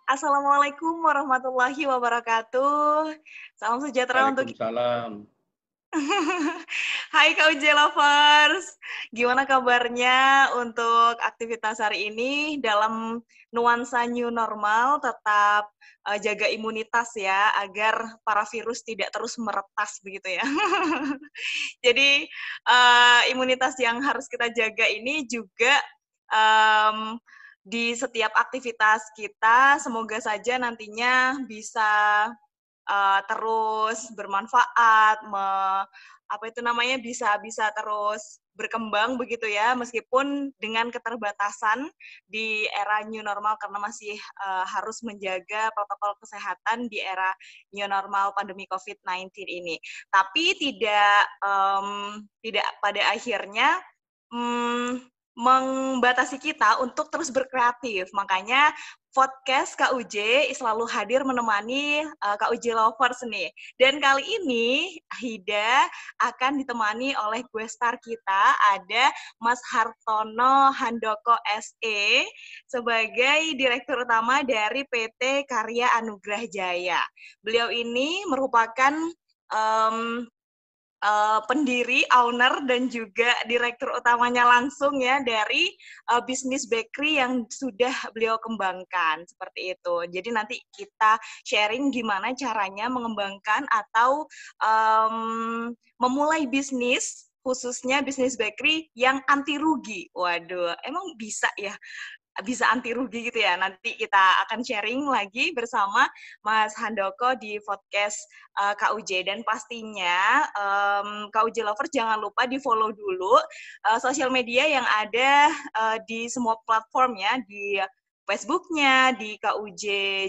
Assalamualaikum warahmatullahi wabarakatuh. Salam sejahtera untuk Waalaikumsalam. Hai Kak Uj Lovers, gimana kabarnya untuk aktivitas hari ini dalam nuansa new normal, tetap jaga imunitas ya, agar para virus tidak terus meretas begitu ya. Jadi imunitas yang harus kita jaga ini juga um, di setiap aktivitas kita, semoga saja nantinya bisa terus bermanfaat, apa itu namanya, bisa terus berkembang begitu ya, meskipun dengan keterbatasan di era new normal karena masih harus menjaga protokol kesehatan di era new normal pandemi COVID-19 ini. Tapi tidak pada akhirnya membatasi kita untuk terus berkreatif. Makanya podcast KUJ selalu hadir menemani KUJ Lovers nih. Dan kali ini Hida akan ditemani oleh gue star kita, ada Mas Hartono Handoko SE sebagai Direktur Utama dari PT Karya Anugrah Jaya. Beliau ini merupakan pendiri, owner, dan juga direktur utamanya langsung ya dari bisnis bakery yang sudah beliau kembangkan, seperti itu. Jadi nanti kita sharing gimana caranya mengembangkan atau memulai bisnis, khususnya bisnis bakery yang anti rugi. Waduh, emang bisa ya? Bisa anti rugi gitu ya. Nanti kita akan sharing lagi bersama Mas Handoko di podcast KUJ. Dan pastinya KUJ Lovers jangan lupa di-follow dulu sosial media yang ada di semua platform ya, di Facebook-nya di KUJ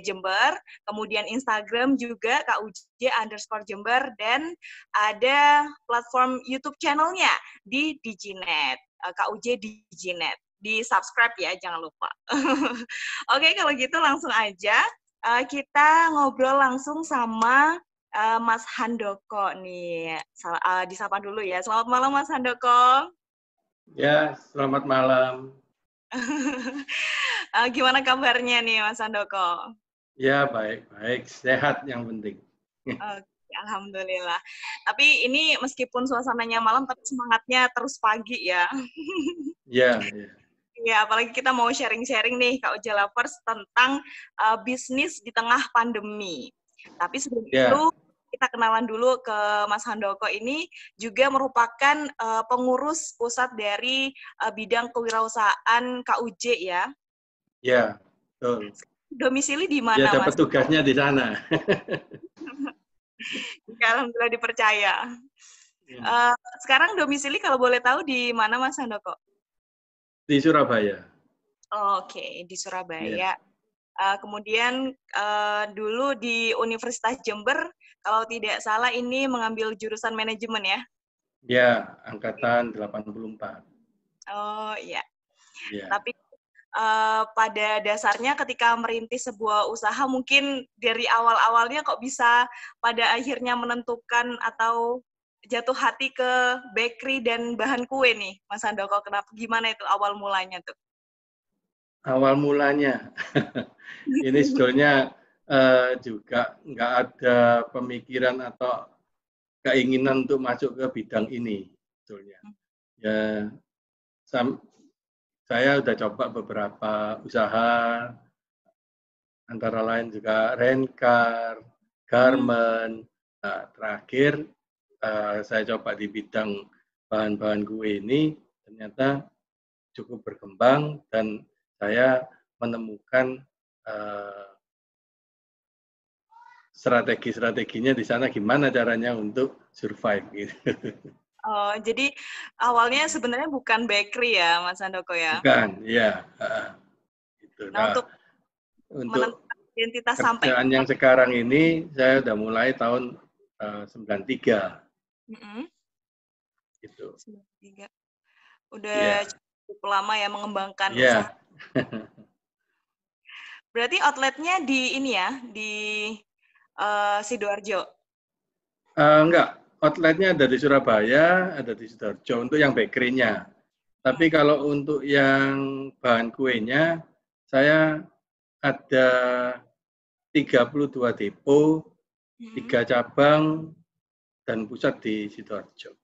Jember, kemudian Instagram juga KUJ_Jember, dan ada platform YouTube channel-nya di Diginet, KUJ Diginet. Di-subscribe ya, jangan lupa. Oke, kalau gitu langsung aja kita ngobrol langsung sama Mas Handoko nih. Disapa dulu ya. Selamat malam Mas Handoko. Ya, selamat malam. Gimana kabarnya nih Mas Handoko? Ya, baik-baik. Sehat yang penting. Oke, alhamdulillah. Tapi ini meskipun suasananya malam, tapi semangatnya terus pagi ya. Ya, ya. Ya, apalagi kita mau sharing-sharing nih, Kak Uja Lovers, tentang bisnis di tengah pandemi. Tapi sebelum itu, Ya, kita kenalan dulu ke Mas Handoko ini, juga merupakan pengurus pusat dari bidang kewirausahaan KUJ ya. ya, betul. Domisili di Ya, mana, dapat Mas? tugasnya di sana. Ya, alhamdulillah dipercaya. Ya. Sekarang domisili kalau boleh tahu di mana, Mas Handoko? Di Surabaya. Oke, di Ya, Surabaya. Kemudian dulu di Universitas Jember, kalau tidak salah ini mengambil jurusan manajemen ya? ya, angkatan 84. Oh iya, Ya. tapi pada dasarnya ketika merintis sebuah usaha mungkin dari awal-awalnya kok bisa pada akhirnya menentukan atau jatuh hati ke bakery dan bahan kue nih, Mas Handoko. Kenapa? Gimana itu awal mulanya tuh? Awal mulanya, ini sebetulnya juga nggak ada pemikiran atau keinginan untuk masuk ke bidang ini, sebetulnya. Ya, saya sudah coba beberapa usaha, antara lain juga rencar, Hmm. garment. Nah, terakhir saya coba di bidang bahan-bahan kue ini, ternyata cukup berkembang dan saya menemukan strategi-strateginya di sana gimana caranya untuk survive gitu. Oh, jadi awalnya sebenarnya bukan bakery ya, Mas Handoko ya? Bukan, ya. Gitu. Nah, Nah, untuk untuk menentukan identitas sampai kerjaan yang sekarang ini saya udah mulai tahun 93 mm-mm, gitu. 93. Udah Iya. cukup lama ya mengembangkan usaha. Iya. Berarti outletnya di ini ya, di Sidoarjo. Enggak, outletnya ada di Surabaya, ada di Sidoarjo untuk yang bakery-nya. Tapi Hmm. kalau untuk yang bahan kuenya, saya ada 32 depo, 3 cabang, dan pusat di Sidoarjo.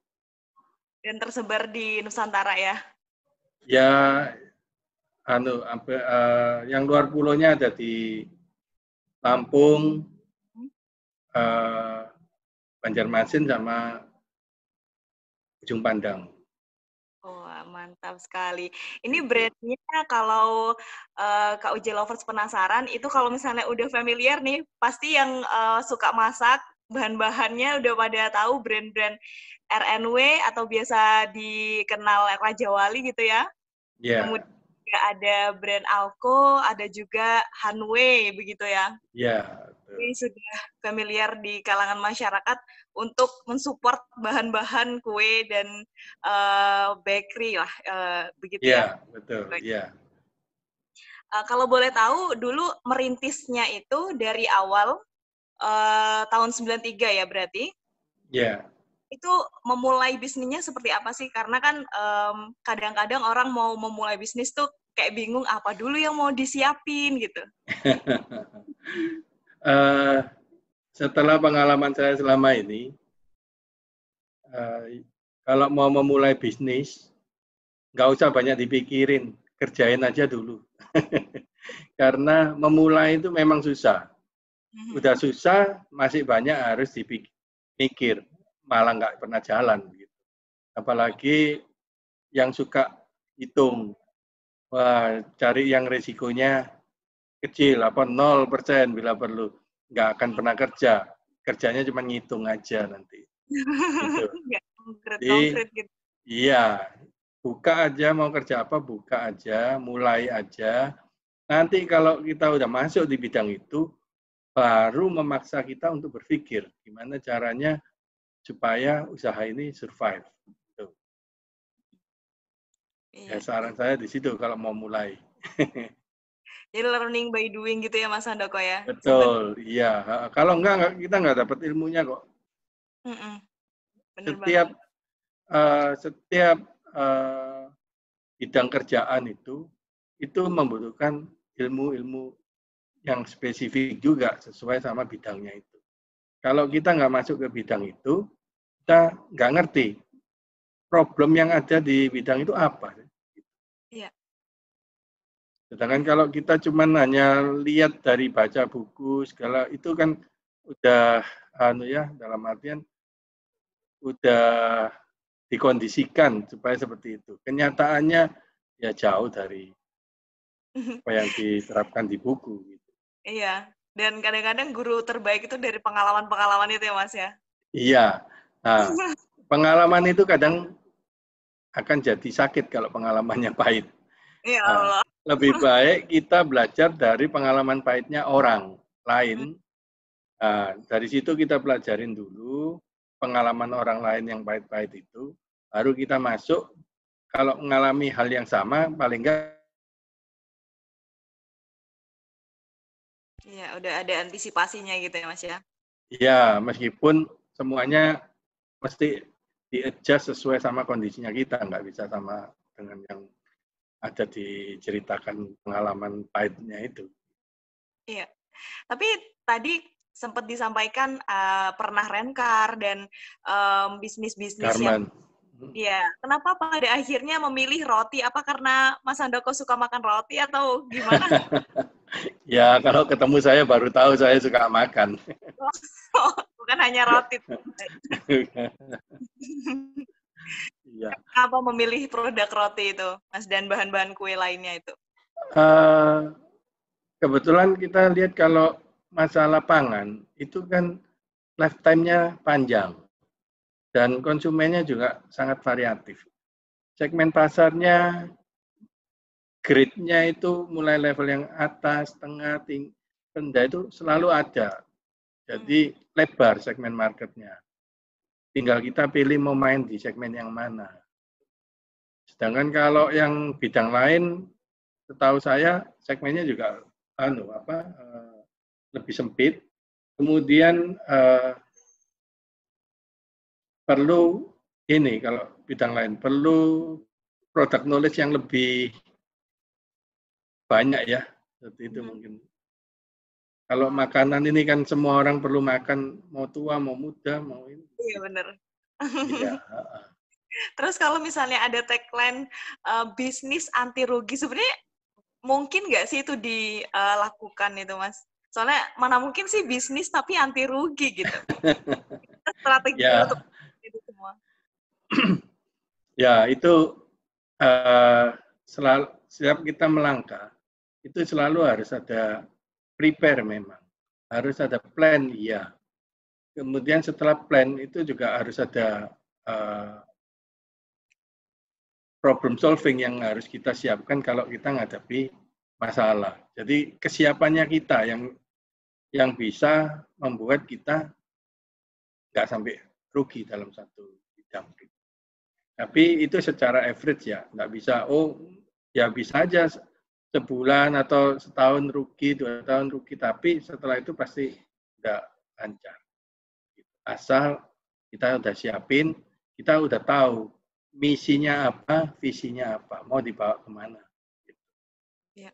Dan tersebar di Nusantara ya? Ya, yang luar pulaunya ada di Lampung, Banjarmasin, sama Ujung Pandang. Wah, mantap sekali. Ini brandnya kalau Kak Uji Lovers penasaran, itu kalau misalnya udah familiar nih, pasti yang suka masak, bahan-bahannya udah pada tahu brand-brand RNW atau biasa dikenal Raja Wali gitu ya. Ya. Kemudian juga ada brand Alko, ada juga Hanway begitu ya. Ya. Ini sudah familiar di kalangan masyarakat untuk mensupport bahan-bahan kue dan bakery lah, begitu ya. Ya, betul. Ya. Kalau boleh tahu, dulu merintisnya itu dari awal tahun 93 ya berarti? Ya. Itu memulai bisnisnya seperti apa sih? Karena kan kadang-kadang orang mau memulai bisnis tuh kayak bingung apa dulu yang mau disiapin gitu. Setelah pengalaman saya selama ini, kalau mau memulai bisnis, nggak usah banyak dipikirin, kerjain aja dulu. Karena memulai itu memang susah. Udah susah, masih banyak harus dipikir, malah nggak pernah jalan. Apalagi yang suka hitung, wah cari yang resikonya kecil, 0% bila perlu. Nggak akan pernah kerja. Kerjanya cuma ngitung aja nanti. Gitu. Nggak konkret gitu. Iya, buka aja, mau kerja apa, buka aja, mulai aja. Nanti kalau kita udah masuk di bidang itu, baru memaksa kita untuk berpikir gimana caranya supaya usaha ini survive. Gitu. Ya, saran saya di situ kalau mau mulai. Jadi learning by doing gitu ya Mas Handoko ya? Betul, iya. Kalau enggak kita nggak dapat ilmunya kok. Bener banget. Setiap bidang kerjaan itu membutuhkan ilmu-ilmu yang spesifik juga sesuai sama bidangnya itu. Kalau kita nggak masuk ke bidang itu, kita nggak ngerti problem yang ada di bidang itu apa. Iya. Sedangkan kalau kita cuma hanya lihat dari baca buku segala itu kan udah dalam artian udah dikondisikan supaya seperti itu. Kenyataannya ya jauh dari apa yang diterapkan di buku. Gitu. Iya, dan kadang-kadang guru terbaik itu dari pengalaman-pengalaman itu ya Mas ya? Iya, nah pengalaman itu kadang akan jadi sakit kalau pengalamannya pahit. Ya Nah, Allah. lebih baik kita belajar dari pengalaman pahitnya orang lain. Nah, dari situ kita pelajarin dulu pengalaman orang lain yang pahit-pahit itu, baru kita masuk. Kalau mengalami hal yang sama, paling enggak. Iya, udah ada antisipasinya gitu ya Mas ya? Ya, meskipun semuanya mesti di-adjust sesuai sama kondisinya kita, nggak bisa sama dengan yang ada diceritakan pengalaman pahitnya itu. Iya, tapi tadi sempat disampaikan pernah rencar dan bisnis-bisnis yang... Iya, kenapa pada akhirnya memilih roti? Apa karena Mas Handoko suka makan roti atau gimana? Ya, kalau ketemu saya baru tahu saya suka makan. Bukan hanya roti. Iya. Kenapa memilih produk roti itu, Mas, dan bahan-bahan kue lainnya itu? Kebetulan kita lihat kalau masalah pangan, itu kan lifetime-nya panjang. Dan konsumennya juga sangat variatif. Segmen pasarnya, grade-nya itu mulai level yang atas, tengah, tinggi, rendah itu selalu ada. Jadi lebar segmen marketnya. Tinggal kita pilih mau main di segmen yang mana. Sedangkan kalau yang bidang lain, setahu saya segmennya juga lebih sempit. Kemudian perlu ini kalau bidang lain perlu product knowledge yang lebih banyak ya, seperti itu mungkin Kalau makanan ini kan semua orang perlu makan, mau tua, mau muda, mau ini. Iya bener. Iya. Terus kalau misalnya ada tagline bisnis anti rugi, sebenarnya mungkin nggak sih itu dilakukan itu, Mas? Soalnya mana mungkin sih bisnis tapi anti rugi gitu. Strategi untuk Ya, itu semua. ya itu selalu setiap kita melangkah itu selalu harus ada prepare memang. Harus ada plan, iya. Kemudian setelah plan itu juga harus ada problem solving yang harus kita siapkan kalau kita menghadapi masalah. Jadi kesiapannya kita yang bisa membuat kita nggak sampai rugi dalam satu bidang. Tapi itu secara average ya, nggak bisa, oh ya bisa aja sebulan atau setahun rugi, 2 tahun rugi, tapi setelah itu pasti nggak lancar. Asal kita udah siapin, kita udah tahu misinya apa, visinya apa, mau dibawa kemana. Ya.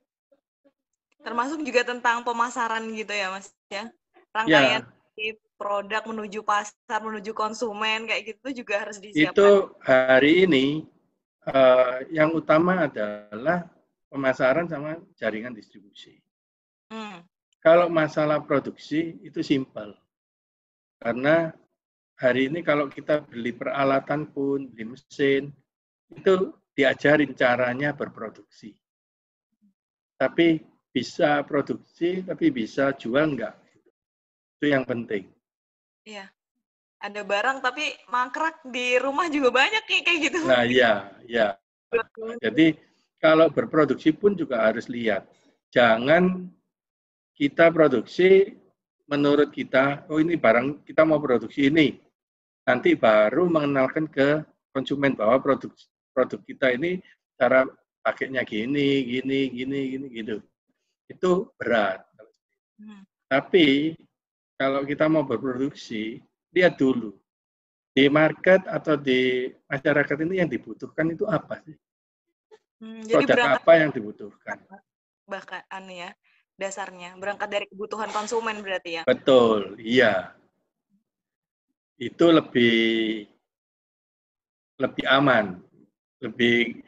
Termasuk juga tentang pemasaran gitu ya, Mas ya. Rangkaian Ya, produk menuju pasar, menuju konsumen kayak gitu juga harus disiapkan. itu hari ini yang utama adalah pemasaran sama jaringan distribusi. Hmm. Kalau masalah produksi itu simpel. Karena hari ini kalau kita beli peralatan pun, beli mesin, itu diajarin caranya berproduksi. Tapi bisa produksi, tapi bisa jual enggak. Itu yang penting. Iya. Ada barang tapi mangkrak di rumah juga banyak kayak gitu. Nah, ya, ya. Jadi kalau berproduksi pun juga harus lihat. Jangan kita produksi menurut kita, oh ini barang kita mau produksi ini. Nanti baru mengenalkan ke konsumen bahwa produk kita ini cara pakainya gini, gini, gitu. Itu berat. Tapi kalau kita mau berproduksi, lihat dulu di market atau di masyarakat ini yang dibutuhkan itu apa sih? Jadi Produk berangkat apa yang dibutuhkan? bahkan ya dasarnya berangkat dari kebutuhan konsumen berarti ya. Betul, iya. Itu lebih aman, lebih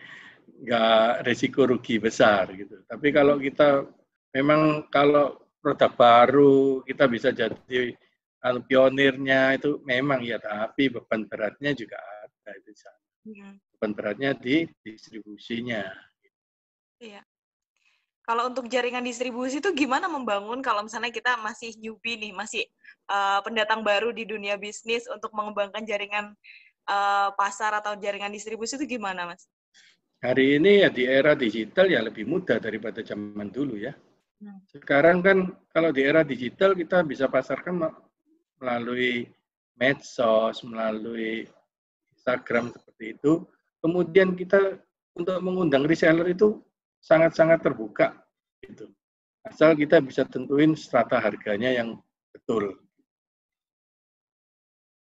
nggak resiko rugi besar gitu. Tapi kalau kita memang kalau produk baru kita bisa jadi pionirnya itu memang ya, tapi beban beratnya juga ada itu. Beban beratnya di distribusinya. Iya. Kalau untuk jaringan distribusi itu gimana membangun kalau misalnya kita masih newbie nih, masih pendatang baru di dunia bisnis untuk mengembangkan jaringan pasar atau jaringan distribusi itu gimana, Mas? Hari ini ya di era digital ya lebih mudah daripada zaman dulu ya. Sekarang kan kalau di era digital kita bisa pasarkan melalui medsos, melalui Instagram seperti itu. Kemudian kita untuk mengundang reseller itu sangat-sangat terbuka gitu. Asal kita bisa tentuin strata harganya yang betul.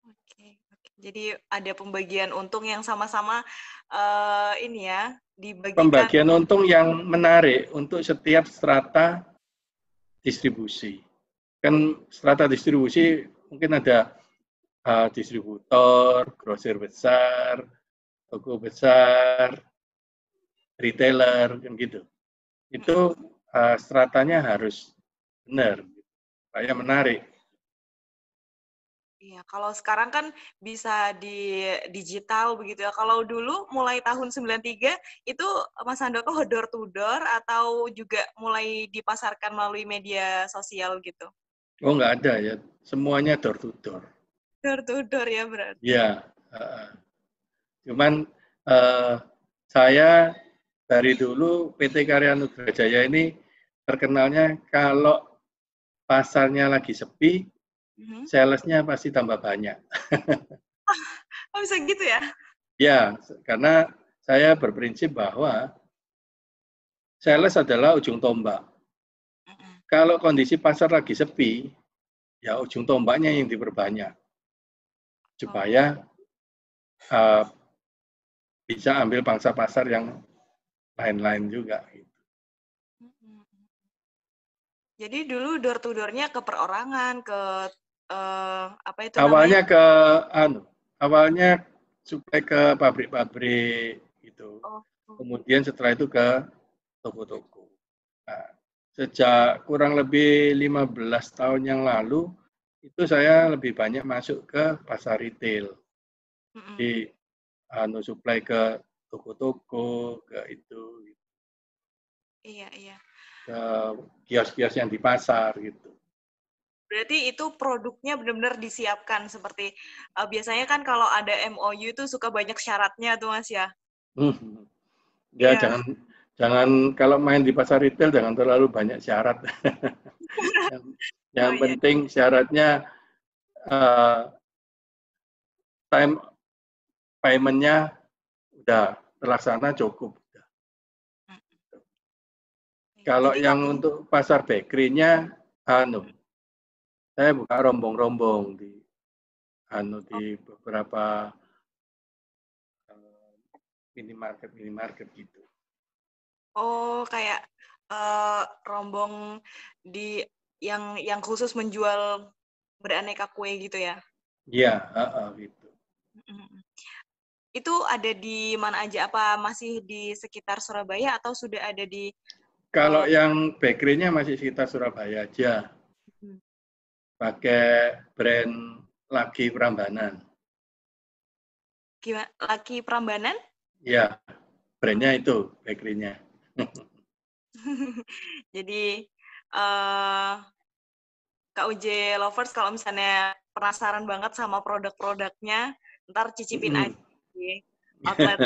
Oke. Jadi ada pembagian untung yang sama-sama ini ya dibagikan. Pembagian untung yang menarik untuk setiap strata distribusi. Kan strata distribusi mungkin ada distributor, grosir besar, toko besar, retailer, kan gitu. Itu stratanya harus benar, supaya menarik. Iya, kalau sekarang kan bisa di digital begitu ya. Kalau dulu mulai tahun 93 itu Mas Handoko door to door atau juga mulai dipasarkan melalui media sosial gitu? Oh, nggak ada ya, semuanya door to door. Door to door ya berarti. Ya, cuman saya dari dulu PT Karya Nugraha Jaya ini terkenalnya kalau pasarnya lagi sepi, salesnya pasti tambah banyak. Oh bisa gitu ya? Ya, karena saya berprinsip bahwa sales adalah ujung tombak. Kalau kondisi pasar lagi sepi, ya ujung tombaknya yang diperbanyak. Supaya bisa ambil pangsa pasar yang lain-lain juga. Jadi dulu door to door-nya ke perorangan, ke apa itu namanya? Awalnya ke awalnya supply ke pabrik-pabrik gitu. Oh, Kemudian setelah itu ke toko-toko. Nah, sejak kurang lebih 15 tahun yang lalu, itu saya lebih banyak masuk ke pasar retail. mm-mm. Di supply ke toko-toko, ke itu, Iya, iya. ke kios-kios yang di pasar gitu. Berarti itu produknya benar-benar disiapkan seperti biasanya kan kalau ada MOU itu suka banyak syaratnya tuh Mas ya. Ya Iya. jangan jangan kalau main di pasar retail jangan terlalu banyak syarat. yang, Oh yang iya. penting syaratnya uh, time payment-nya udah terlaksana cukup. Kalau Jadi yang kalau untuk pasar bakery-nya, saya buka rombong-rombong di beberapa minimarket gitu. oh kayak rombong di yang khusus menjual beraneka kue gitu ya. Iya, gitu. Mm-mm. Itu ada di mana aja? Apa masih di sekitar Surabaya atau sudah ada di Kalau uh, yang bakery-nya masih sekitar Surabaya aja, pakai brand Lagi Prambanan. gimana? Laki Prambanan? Ya, brandnya itu bakery-nya. Jadi uh, KUJ Lovers kalau misalnya penasaran banget sama produk-produknya, ntar cicipin aja di outlet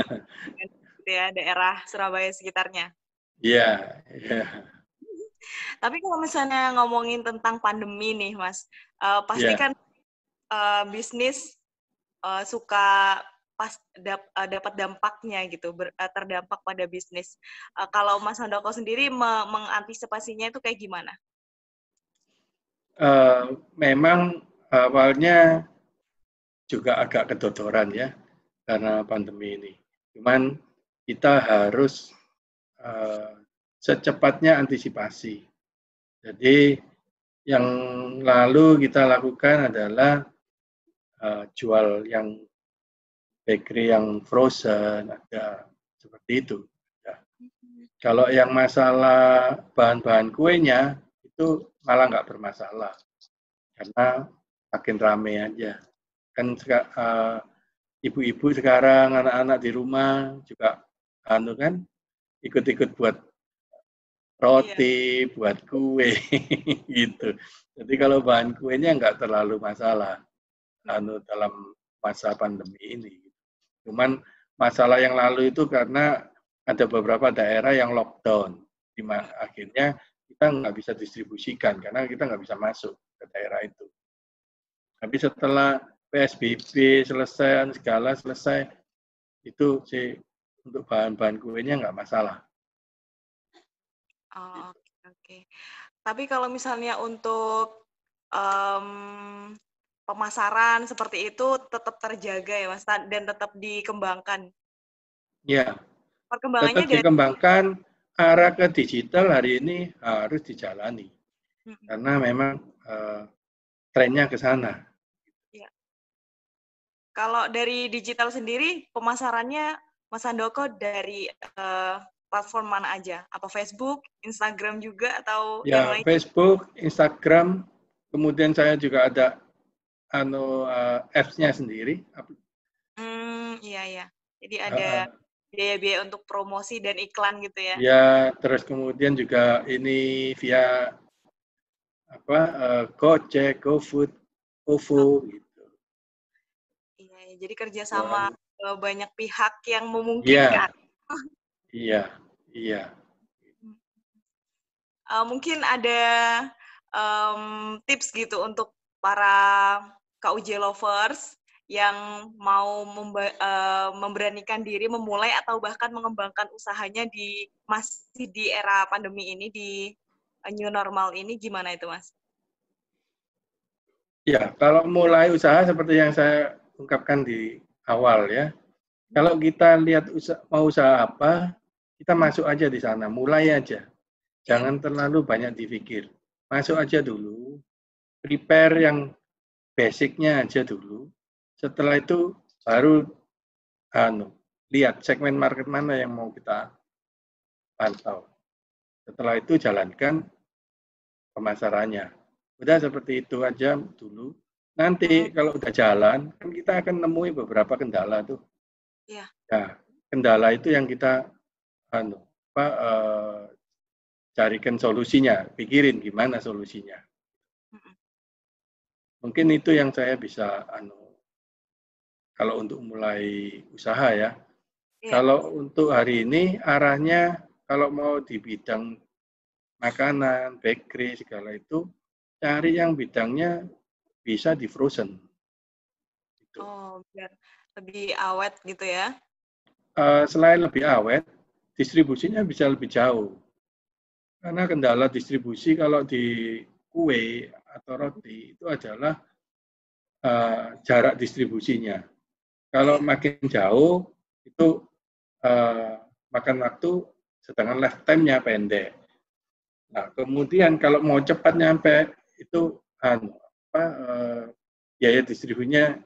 gitu ya, daerah Surabaya sekitarnya. Iya, iya, Tapi kalau misalnya ngomongin tentang pandemi nih, Mas, pasti iya. kan bisnis suka dapat dampaknya gitu, terdampak pada bisnis. Kalau Mas Handoko sendiri mengantisipasinya itu kayak gimana? Memang awalnya juga agak kedodoran ya karena pandemi ini. Cuman kita harus secepatnya antisipasi. Jadi yang lalu kita lakukan adalah jual yang bakery yang frozen, ada seperti itu. Ya. Kalau yang masalah bahan-bahan kuenya itu malah nggak bermasalah karena makin rame aja. Kan ibu-ibu sekarang anak-anak di rumah juga kan ikut-ikut buat Iya. roti, buat kue gitu. Jadi kalau bahan kuenya nggak terlalu masalah dalam masa pandemi ini. Cuman masalah yang lalu itu karena ada beberapa daerah yang lockdown, akhirnya kita nggak bisa distribusikan karena kita nggak bisa masuk ke daerah itu. Tapi setelah PSBB selesai, segala selesai, itu sih untuk bahan-bahan kuenya nggak masalah. Oh, oke, oke. Tapi kalau misalnya untuk pemasaran seperti itu tetap terjaga ya, Mas, dan tetap dikembangkan. Ya, Perkembangannya tetap dari dikembangkan, arah ke digital hari ini harus dijalani. mm, Karena memang trennya ke sana. ya. Kalau dari digital sendiri pemasarannya Mas Handoko dari platform mana aja? Apa Facebook, Instagram juga atau yang Ya, lain? Facebook, Instagram, kemudian saya juga ada apps-nya sendiri. Iya, iya. Jadi ada Uh, biaya-biaya untuk promosi dan iklan gitu ya. ya, terus kemudian juga ini via Gojek, GoFood, OVO Oh, gitu. iya, iya. Jadi kerjasama Dan, banyak pihak yang iya, memungkinkan. iya, iya. Mungkin ada tips gitu untuk para KUJ lovers yang mau memberanikan diri memulai atau bahkan mengembangkan usahanya masih di era pandemi ini, di new normal ini, gimana itu, Mas? Ya, kalau mulai usaha seperti yang saya ungkapkan di awal ya, kalau kita lihat mau usaha apa, kita masuk aja di sana, mulai aja. Iya, Jangan terlalu banyak dipikir. masuk aja dulu, prepare yang basic-nya aja dulu. Setelah itu baru lihat segmen market mana yang mau kita pantau. Setelah itu jalankan pemasarannya. Udah seperti itu aja dulu. Nanti kalau udah jalan, kan kita akan nemui beberapa kendala tuh. Iya. Nah, kendala itu yang kita carikan solusinya, pikirin gimana solusinya. Mungkin itu yang saya bisa kalau untuk mulai usaha ya. Iya. Kalau untuk hari ini arahnya kalau mau di bidang makanan, bakery segala itu cari yang bidangnya bisa di frozen. Gitu. Oh, biar lebih awet gitu ya? Selain lebih awet, distribusinya bisa lebih jauh. Karena kendala distribusi kalau di kue atau roti itu adalah jarak distribusinya. Kalau makin jauh itu makan waktu, sedangkan lifetime-nya pendek. Nah, kemudian kalau mau cepat nyampe itu biaya distribusinya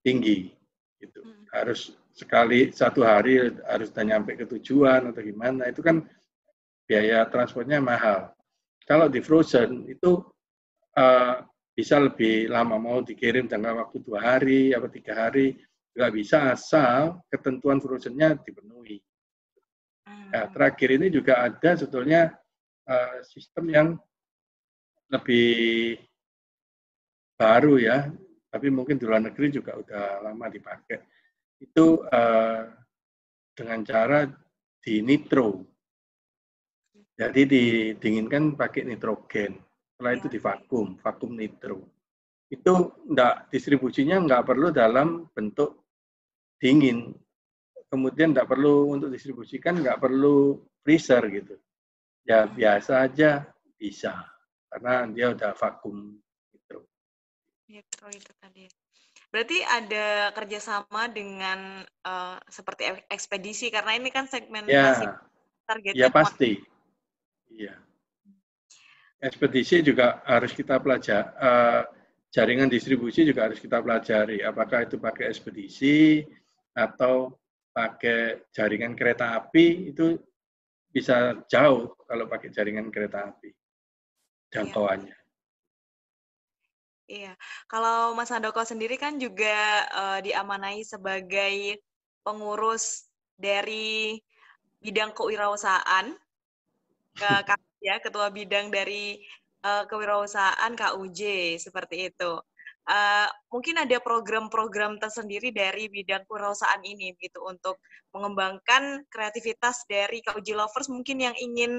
tinggi, gitu. Harus sekali satu hari harus sudah nyampe ke tujuan atau gimana, itu kan biaya transportnya mahal. Kalau di frozen itu bisa lebih lama, mau dikirim dengan waktu 2 hari atau 3 hari juga bisa asal ketentuan frozennya dipenuhi. Nah, terakhir ini juga ada sebetulnya sistem yang lebih baru ya, tapi mungkin di luar negeri juga udah lama dipakai. Itu dengan cara di nitro. Jadi didinginkan pakai nitrogen. Setelah itu divakum, vakum nitro. Itu distribusinya nggak perlu dalam bentuk dingin. Kemudian nggak perlu untuk distribusikan, nggak perlu freezer gitu. Ya biasa aja bisa, karena dia udah vakum nitro. Nitro itu tadi. Berarti ada kerjasama dengan seperti ekspedisi, karena ini kan segmentasi targetnya. Ya pasti. Iya. Ekspedisi juga harus kita pelajari, jaringan distribusi juga harus kita pelajari. Apakah itu pakai ekspedisi atau pakai jaringan kereta api, itu bisa jauh kalau pakai jaringan kereta api jangkauannya. Iya, kalau Mas Handoko sendiri kan juga diamanai sebagai pengurus dari bidang kewirausahaan, ketua bidang dari kewirausahaan KUJ, seperti itu. Mungkin ada program-program tersendiri dari bidang kewirausahaan ini gitu untuk mengembangkan kreativitas dari KUJ Lovers mungkin yang ingin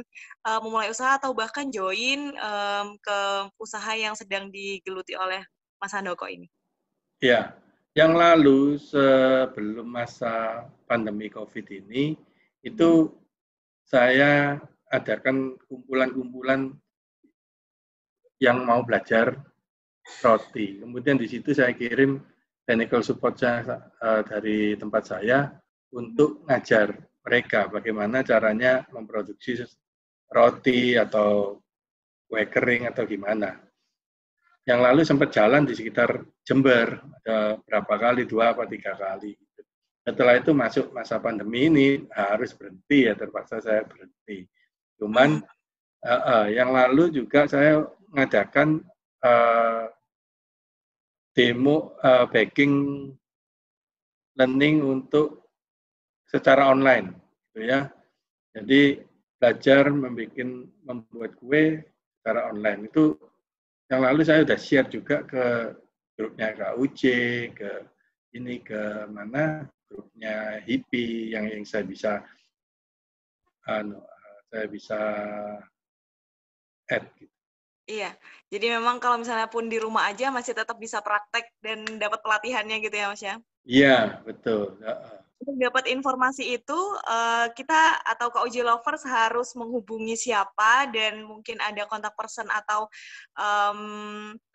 memulai usaha atau bahkan join ke usaha yang sedang digeluti oleh Mas Handoko ini. Ya, yang lalu sebelum masa pandemi COVID ini, itu saya adakan kumpulan-kumpulan yang mau belajar roti. Kemudian di situ saya kirim technical support saya dari tempat saya untuk ngajar mereka bagaimana caranya memproduksi roti atau kue kering atau gimana. Yang lalu sempat jalan di sekitar Jember, ada berapa kali, 2 atau 3 kali. Setelah itu masuk masa pandemi ini harus berhenti ya, terpaksa saya berhenti. Cuman yang lalu juga saya mengadakan demo baking learning untuk secara online, gitu ya. Jadi belajar membuat kue secara online. Itu yang lalu saya sudah share juga ke grupnya KUJ, ke mana grupnya HIPI yang saya bisa add gitu. Iya, jadi memang kalau misalnya pun di rumah aja masih tetap bisa praktek dan dapat pelatihannya gitu ya Mas ya? Iya, betul. Untuk dapat informasi itu, kita atau KUJ Lovers harus menghubungi siapa dan mungkin ada kontak person atau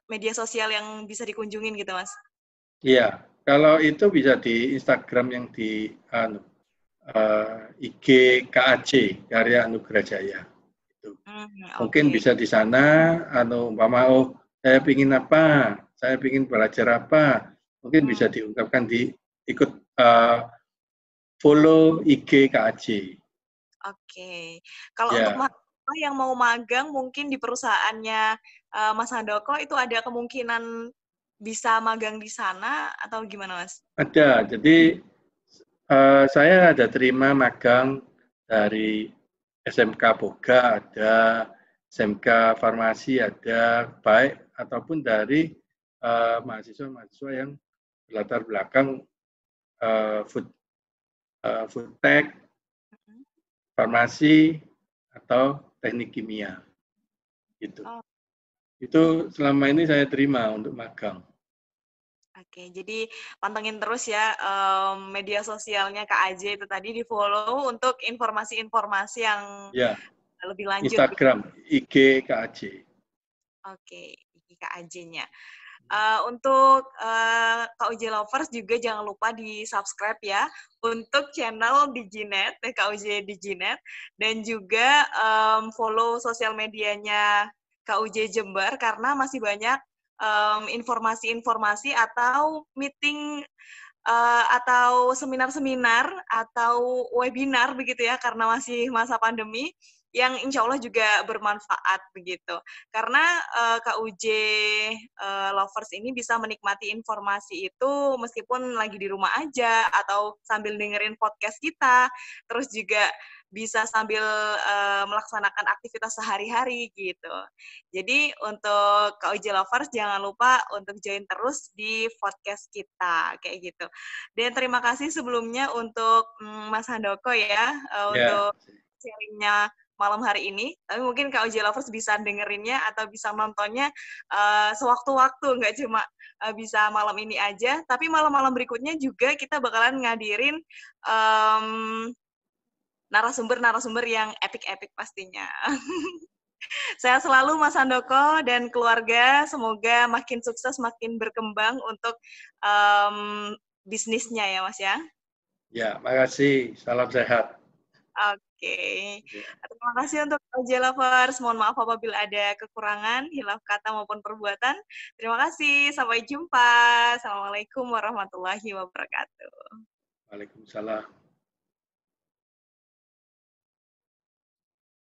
media sosial yang bisa dikunjungin gitu Mas? Iya, kalau itu bisa di Instagram yang di IG KAC, Karya Anugerah Jaya. gitu. Mungkin Oke. bisa di sana, umpama, oh saya ingin apa, saya ingin belajar apa, mungkin bisa diungkapkan ikut follow IG KAJ. Oke. Kalau untuk Ya, yang mau magang mungkin di perusahaannya Mas Handoko itu ada kemungkinan bisa magang di sana atau gimana, Mas? ada. Jadi saya ada terima magang dari SMK Boga ada, SMK Farmasi ada, baik ataupun dari mahasiswa-mahasiswa yang berlatar belakang food tech, Mhm. farmasi, atau teknik kimia. Gitu. Oh, Itu selama ini saya terima untuk magang. oke. Jadi pantengin terus ya media sosialnya Kak AJ itu tadi di-follow untuk informasi-informasi yang Ya, lebih lanjut. Instagram, IG KAJ. Oke, ini Kak AJ-nya. Untuk Kak Uj Lovers juga jangan lupa di-subscribe ya untuk channel Diginet, Kak Uj Diginet, dan juga follow sosial medianya Kak Uj Jember karena masih banyak informasi-informasi atau meeting atau seminar-seminar atau webinar begitu ya karena masih masa pandemi yang insya Allah juga bermanfaat begitu. Karena KUJ Lovers ini bisa menikmati informasi itu meskipun lagi di rumah aja atau sambil dengerin podcast kita, terus juga bisa sambil melaksanakan aktivitas sehari-hari gitu. Jadi untuk KUJ Lovers jangan lupa untuk join terus di podcast kita kayak gitu. Dan terima kasih sebelumnya untuk Mas Handoko ya Ya, untuk sharingnya malam hari ini. Tapi mungkin Kak Uji Lovers bisa dengerinnya atau bisa nontonnya sewaktu-waktu, nggak cuma bisa malam ini aja. Tapi malam-malam berikutnya juga kita bakalan ngadirin narasumber-narasumber yang epic-epic pastinya. Sehat selalu Mas Handoko dan keluarga. Semoga makin sukses, makin berkembang untuk bisnisnya ya Mas ya. ya, makasih. Salam sehat. Oke. Terima kasih untuk OJ Lovers. Mohon maaf apabila ada kekurangan, hilaf kata maupun perbuatan. Terima kasih. Sampai jumpa. Assalamualaikum warahmatullahi wabarakatuh. Waalaikumsalam.